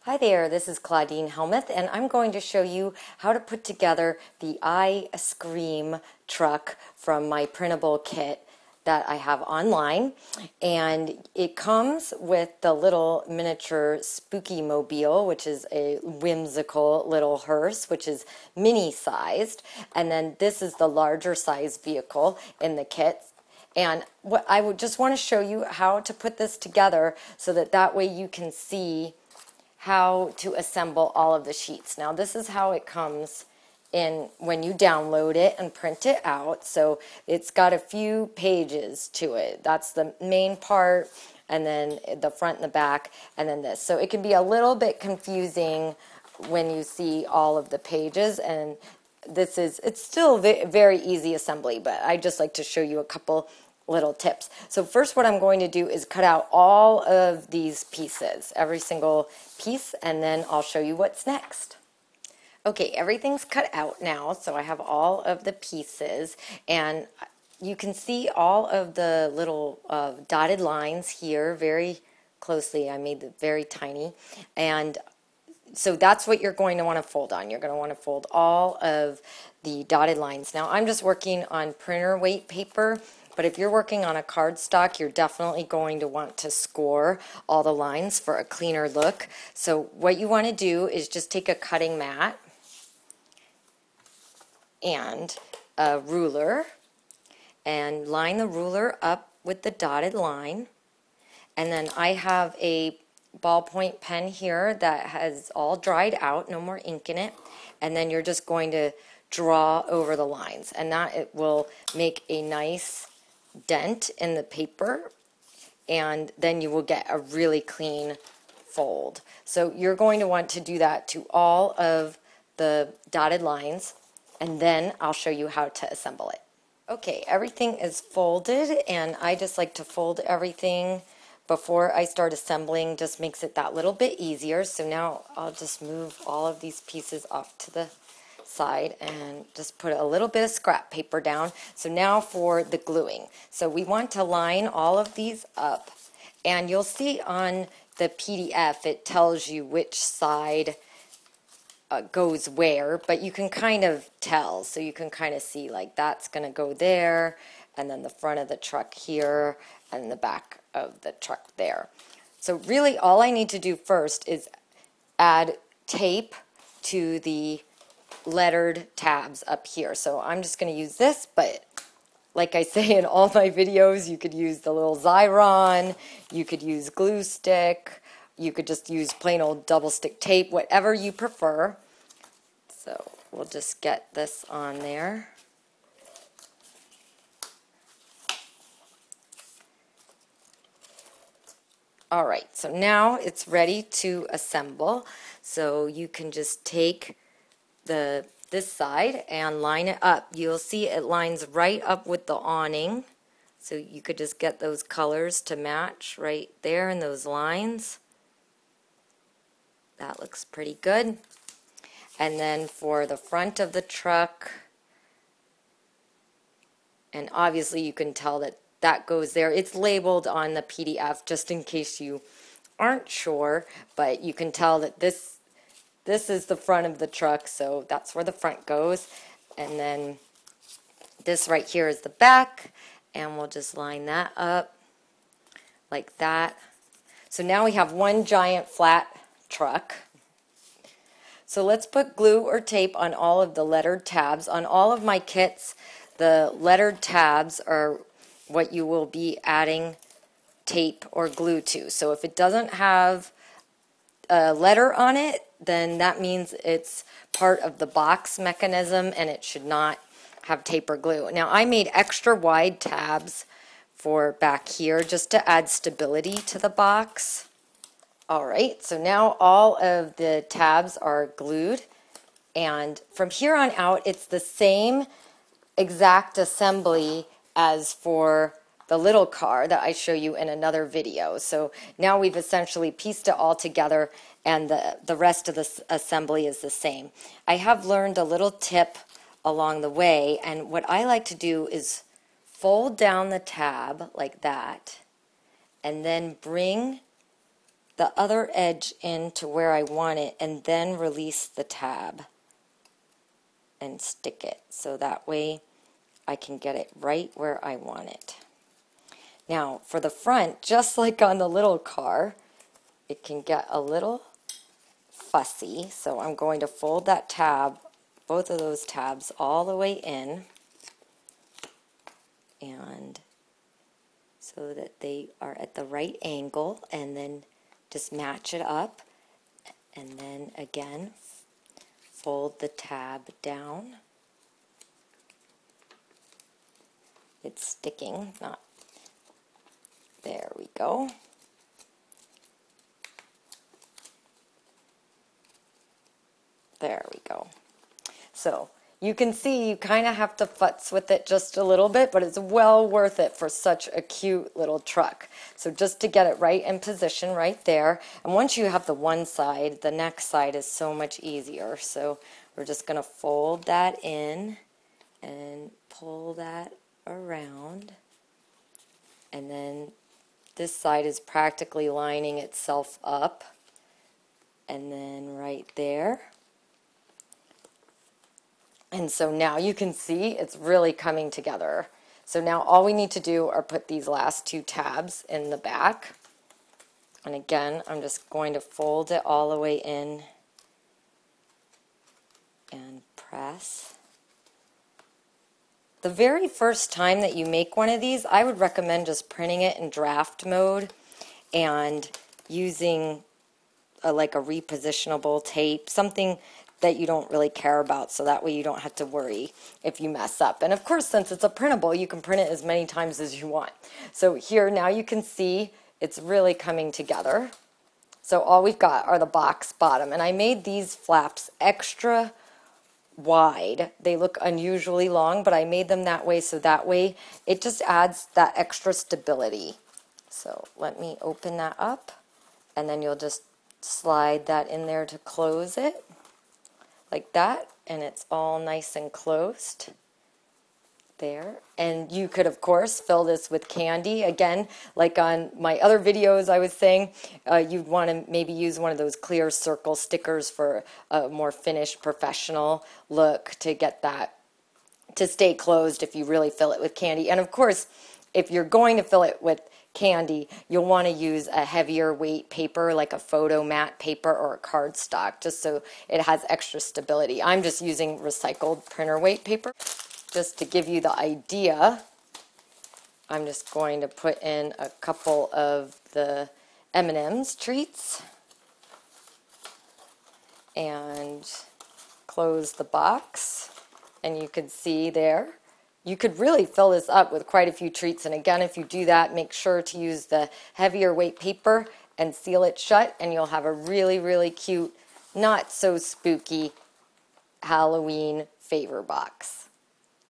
Hi there, this is Claudine Hellmuth, and I'm going to show you how to put together the I Scream truck from my printable kit that I have online. And it comes with the little miniature Spooky Mobile, which is a whimsical little hearse, which is mini-sized. And then this is the larger size vehicle in the kit. And what I would just want to show you how to put this together so that way you can see how to assemble all of the sheets. Now this is how it comes in when you download it and print it out. So it's got a few pages to it. That's the main part, and then the front and the back, and then this. So it can be a little bit confusing when you see all of the pages, and it's still very easy assembly, but I just like to show you a couple little tips. So first what I'm going to do is cut out all of these pieces, every single piece, and then I'll show you what's next. Okay, everything's cut out now, so I have all of the pieces, and you can see all of the little dotted lines here very closely. I made them very tiny, and so that's what you're going to want to fold on. You're going to want to fold all of the dotted lines. Now I'm just working on printer weight paper, but if you're working on a cardstock, you're definitely going to want to score all the lines for a cleaner look. So what you want to do is just take a cutting mat and a ruler and line the ruler up with the dotted line. And then I have a ballpoint pen here that has all dried out, no more ink in it. And then you're just going to draw over the lines, and that it will make a nice dent in the paper, and then you will get a really clean fold. So you're going to want to do that to all of the dotted lines, and then I'll show you how to assemble it. Okay, everything is folded, and I just like to fold everything before I start assembling. Just makes it that little bit easier. So now I'll just move all of these pieces off to the side and just put a little bit of scrap paper down. So now for the gluing. So we want to line all of these up, and you'll see on the PDF it tells you which side goes where, but you can kind of tell. So you can kind of see like that's going to go there, and then the front of the truck here, and the back of the truck there. So really all I need to do first is add tape to the lettered tabs up here. So I'm just going to use this, but like I say in all my videos, you could use the little Xyron, you could use glue stick, you could just use plain old double stick tape, whatever you prefer. So we'll just get this on there. Alright, so now it's ready to assemble. So you can just take this side and line it up. You'll see it lines right up with the awning. So you could just get those colors to match right there in those lines. That looks pretty good. And then for the front of the truck, and obviously you can tell that goes there. It's labeled on the PDF just in case you aren't sure, but you can tell that this is the front of the truck, so that's where the front goes. And then this right here is the back, and we'll just line that up like that. So now we have one giant flat truck. So let's put glue or tape on all of the lettered tabs. On all of my kits, the lettered tabs are what you will be adding tape or glue to. So if it doesn't have a letter on it, then that means it's part of the box mechanism and it should not have tape or glue. Now I made extra wide tabs for back here just to add stability to the box. Alright, so now all of the tabs are glued, and from here on out it's the same exact assembly as for the little car that I show you in another video. So now we've essentially pieced it all together, and the rest of the assembly is the same. I have learned a little tip along the way, and what I like to do is fold down the tab like that, and then bring the other edge into where I want it and then release the tab and stick it. So that way I can get it right where I want it. Now for the front, just like on the little car, it can get a little fussy. So I'm going to fold that tab, both of those tabs, all the way in, and so that they are at the right angle, and then just match it up, and then again fold the tab down. It's sticking, not, there we go. There we go. So you can see you kind of have to futz with it just a little bit, but it's well worth it for such a cute little truck. So just to get it right in position right there. And once you have the one side, the next side is so much easier. So we're just going to fold that in and pull that around. And then this side is practically lining itself up. And then right there. And so now you can see it's really coming together. So now all we need to do are put these last two tabs in the back. And again, I'm just going to fold it all the way in and press. The very first time that you make one of these, I would recommend just printing it in draft mode and using like a repositionable tape, something that you don't really care about, so that way you don't have to worry if you mess up. And of course, since it's a printable, you can print it as many times as you want. So here now you can see it's really coming together. So all we've got are the box bottom, and I made these flaps extra wide. They look unusually long, but I made them that way so that way it just adds that extra stability. So let me open that up, and then you'll just slide that in there to close it. Like that, and it's all nice and closed there. And you could of course fill this with candy. Again, like on my other videos I was saying, you'd want to maybe use one of those clear circle stickers for a more finished professional look to get that to stay closed if you really fill it with candy. And of course, if you're going to fill it with candy, you'll want to use a heavier weight paper like a photo mat paper or a cardstock, just so it has extra stability. I'm just using recycled printer weight paper. Just to give you the idea, I'm just going to put in a couple of the M&M's treats and close the box, and you can see there. You could really fill this up with quite a few treats, and again, if you do that, make sure to use the heavier weight paper and seal it shut, and you'll have a really, really cute, not so spooky Halloween favor box.